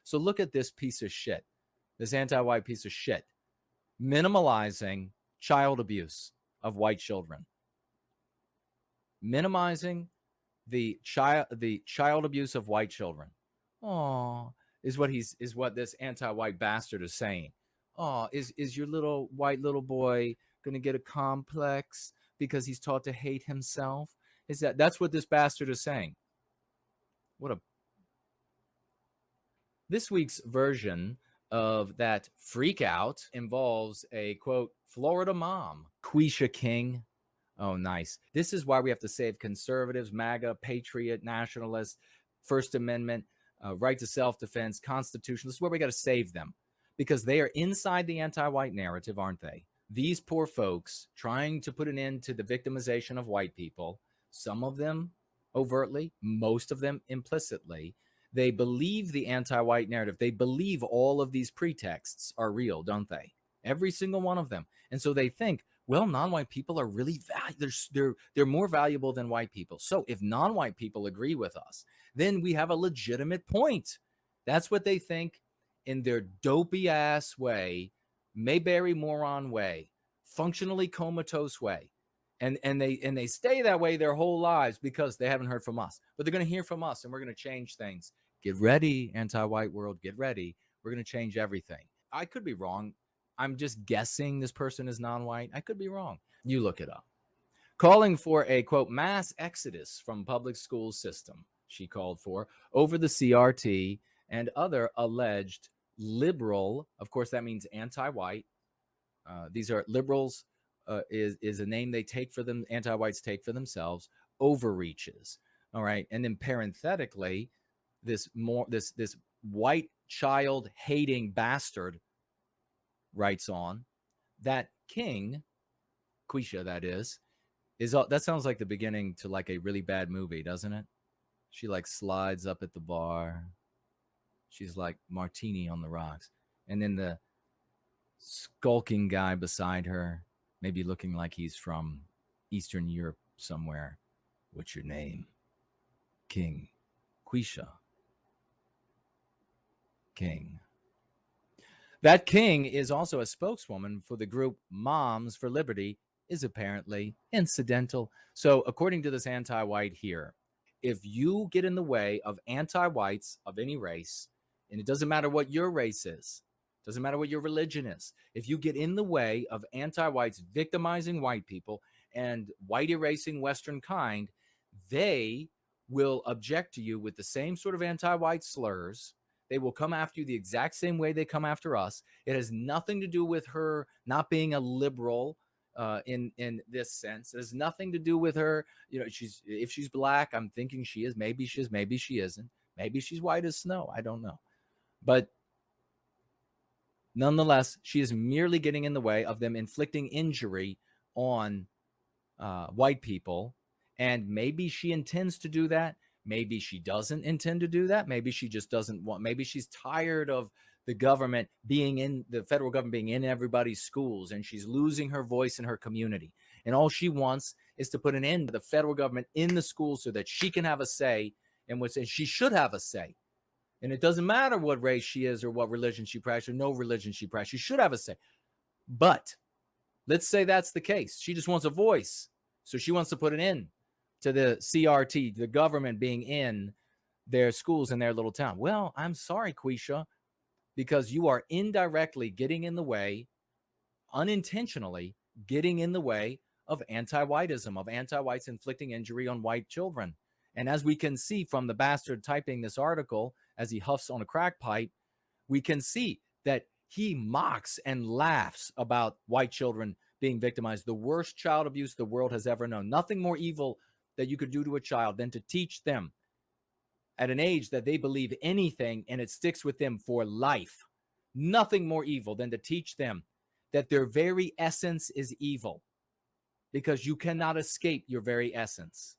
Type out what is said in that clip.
So look at this piece of shit, this anti-white piece of shit, minimalizing child abuse of white children, minimizing the child abuse of white children. Oh, is what this anti-white bastard is saying. Oh, is your little boy gonna get a complex because he's taught to hate himself? That's what this bastard is saying? This week's version of that freak out involves a quote Florida mom, Quisha King. Oh, nice. This is why we have to save conservatives, MAGA, patriot, nationalists, First Amendment, right to self-defense, Constitution. This is where we got to save them because they are inside the anti-white narrative, aren't they? These poor folks trying to put an end to the victimization of white people, some of them overtly, most of them implicitly. They believe the anti-white narrative. They believe all of these pretexts are real, don't they? Every single one of them. And so they think, well, non-white people are really they're more valuable than white people. So if non-white people agree with us, then we have a legitimate point. That's what they think in their dopey ass way, Mayberry moron way, functionally comatose way. And they stay that way their whole lives because they haven't heard from us. But they're going to hear from us and we're going to change things. Get ready, anti-white world, get ready. We're going to change everything. I could be wrong. I'm just guessing this person is non-white. I could be wrong. You look it up. Calling for a, quote, mass exodus from public school system, she called for, over the CRT and other alleged liberal, of course, that means anti-white. These are liberals, is a name they take for them, anti-whites take for themselves, overreaches. All right. And then parenthetically, this white child hating bastard writes on that King, Quisha, that sounds like the beginning to like a really bad movie, doesn't it? She like slides up at the bar. She's like martini on the rocks. And then the skulking guy beside her, maybe looking like he's from Eastern Europe somewhere. What's your name? King. Quisha. King. That King is also a spokeswoman for the group Moms for Liberty, is apparently incidental. So according to this anti-white here, if you get in the way of anti-whites of any race, and it doesn't matter what your race is, doesn't matter what your religion is, if you get in the way of anti-whites victimizing white people and white erasing Western kind, they will object to you with the same sort of anti-white slurs. They will come after you the exact same way they come after us. It has nothing to do with her not being a liberal in this sense. It has nothing to do with her. You know, if she's black, I'm thinking she is. Maybe she is. Maybe she isn't. Maybe she's white as snow. I don't know. But nonetheless, she is merely getting in the way of them inflicting injury on white people. And maybe she intends to do that. Maybe she doesn't intend to do that. Maybe she just doesn't want. Maybe she's tired of the government the federal government being in everybody's schools, and she's losing her voice in her community. And all she wants is to put an end to the federal government in the schools so that she can have a say in what's, and she should have a say. And it doesn't matter what race she is or what religion she practices, or no religion she practices. She should have a say. But let's say that's the case. She just wants a voice. So she wants to put an end to the CRT, the government being in their schools in their little town. Well, I'm sorry, Quisha, because you are indirectly getting in the way, unintentionally getting in the way of anti-whiteism, of anti-whites inflicting injury on white children. And as we can see from the bastard typing this article, as he huffs on a crack pipe, we can see that he mocks and laughs about white children being victimized. The worst child abuse the world has ever known. Nothing more evil that you could do to a child than to teach them at an age that they believe anything and it sticks with them for life. Nothing more evil than to teach them that their very essence is evil, because you cannot escape your very essence.